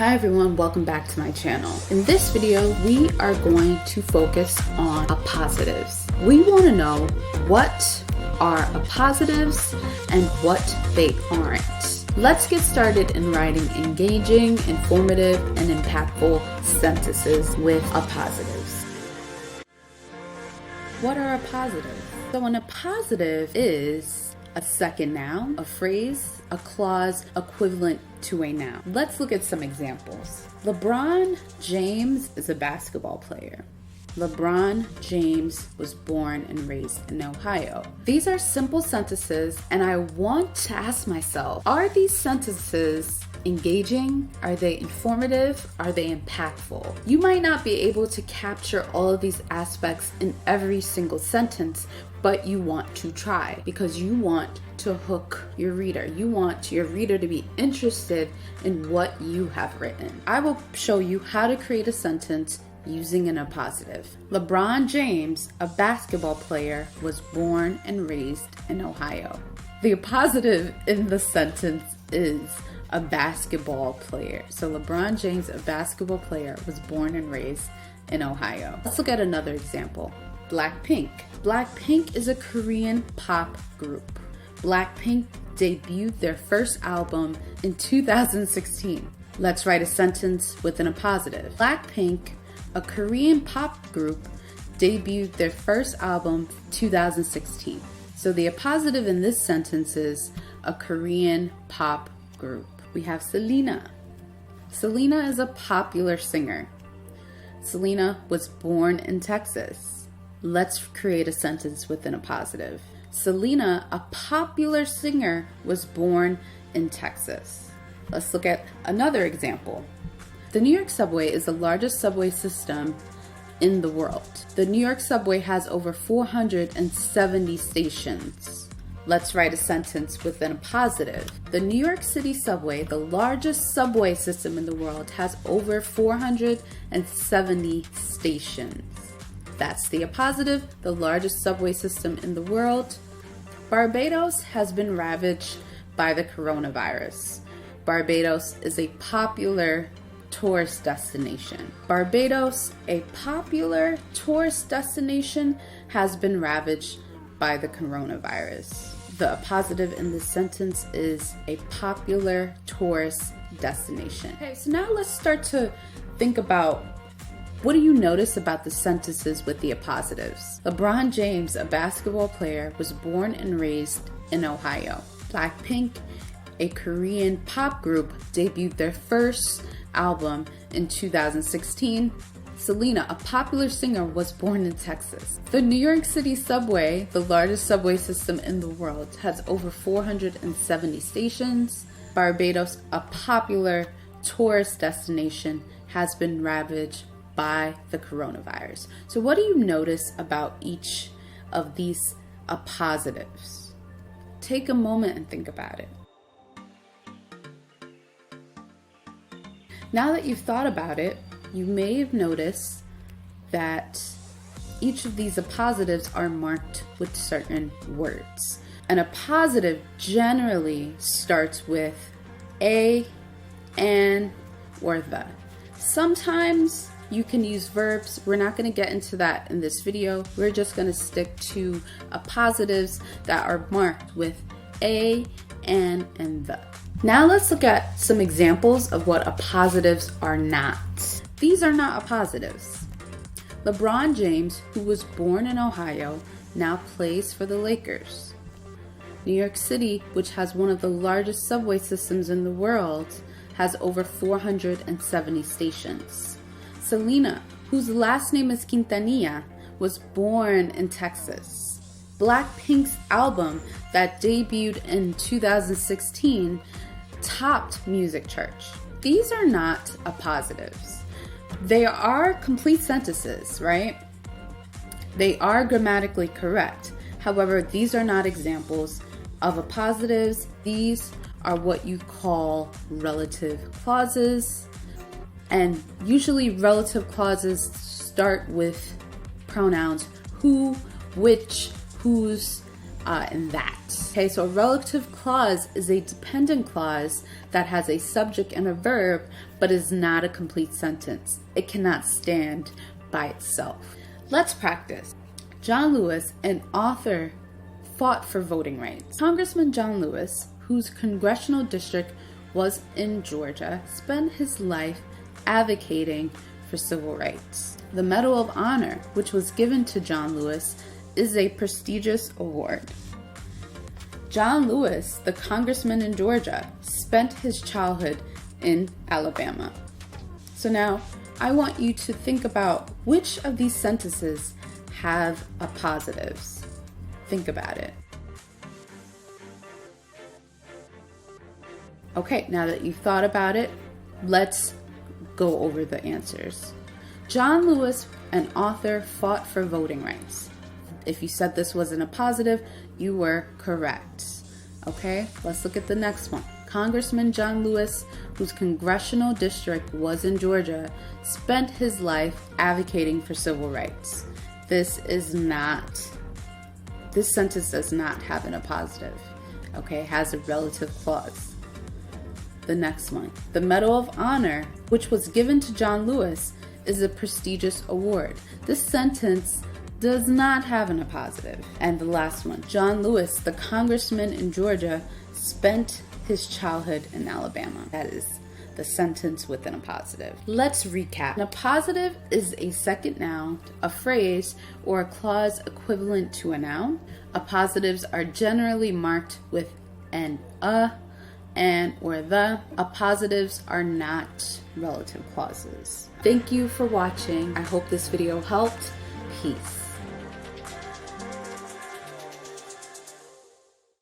Hi everyone, welcome back to my channel. In this video, we are going to focus on appositives. We want to know what are appositives and what they aren't. Let's get started in writing engaging, informative, and impactful sentences with appositives. What are appositives? So an appositive is a second noun, a phrase, a clause equivalent to a noun. Let's look at some examples. LeBron James is a basketball player. LeBron James was born and raised in Ohio. These are simple sentences, and I want to ask myself, are these sentences engaging? Are they informative? Are they impactful? You might not be able to capture all of these aspects in every single sentence, but you want to try because you want to hook your reader. You want your reader to be interested in what you have written. I will show you how to create a sentence using an appositive. LeBron James, a basketball player, was born and raised in Ohio. The appositive in the sentence is a basketball player. So LeBron James, a basketball player, was born and raised in Ohio. Let's look at another example. Blackpink. Blackpink is a Korean pop group. Blackpink debuted their first album in 2016. Let's write a sentence with an appositive. Blackpink, a Korean pop group, debuted their first album 2016. So the appositive in this sentence is a Korean pop group. We have Selena. Selena is a popular singer. Selena was born in Texas. Let's create a sentence with an appositive. Selena, a popular singer, was born in Texas. Let's look at another example. The New York subway is the largest subway system in the world. The New York subway has over 470 stations. Let's write a sentence with an appositive. The New York City subway, the largest subway system in the world, has over 470 stations. That's the appositive, the largest subway system in the world. Barbados has been ravaged by the coronavirus. Barbados is a popular tourist destination. Barbados, a popular tourist destination, has been ravaged by the coronavirus. The appositive in this sentence is a popular tourist destination. Okay, so now let's start to think about, what do you notice about the sentences with the appositives? LeBron James, a basketball player, was born and raised in Ohio. Blackpink, a Korean pop group, debuted their first album in 2016. Selena, a popular singer, was born in Texas. The New York City subway, the largest subway system in the world, has over 470 stations. Barbados, a popular tourist destination, has been ravaged by the coronavirus. So what do you notice about each of these appositives? Take a moment and think about it. Now that you've thought about it, you may have noticed that each of these appositives are marked with certain words. An appositive generally starts with a, an, or the. Sometimes you can use verbs. We're not going to get into that in this video. We're just going to stick to appositives that are marked with a, an, and the. Now let's look at some examples of what appositives are not. These are not appositives. LeBron James, who was born in Ohio, now plays for the Lakers. New York City, which has one of the largest subway systems in the world, has over 470 stations. Selena, whose last name is Quintanilla, was born in Texas. Blackpink's album that debuted in 2016 topped music charts. These are not appositives. They are complete sentences, right? They are grammatically correct. However, these are not examples of appositives. These are what you call relative clauses. And usually relative clauses start with pronouns who, which, whose, and that. Okay, so a relative clause is a dependent clause that has a subject and a verb, but is not a complete sentence. It cannot stand by itself. Let's practice. John Lewis, an author, fought for voting rights. Congressman John Lewis, whose congressional district was in Georgia, spent his life advocating for civil rights. The Medal of Honor, which was given to John Lewis, is a prestigious award. John Lewis, the congressman in Georgia, spent his childhood in Alabama. So now I want you to think about which of these sentences have appositives. Think about it. Okay, now that you've thought about it, let's go over the answers. John Lewis, an author, fought for voting rights. If you said this wasn't a positive, you were correct. Okay, let's look at the next one. Congressman John Lewis, whose congressional district was in Georgia, spent his life advocating for civil rights. This sentence does not have an appositive. Okay, it has a relative clause. The next one. The Medal of Honor, which was given to John Lewis, is a prestigious award. This sentence does not have an appositive. And the last one. John Lewis, the congressman in Georgia, spent his childhood in Alabama. That is the sentence with an appositive. Let's recap. An appositive is a second noun, a phrase, or a clause equivalent to a noun. Appositives are generally marked with an and, or the. Appositives are not relative clauses. Thank you for watching. I hope this video helped. Peace.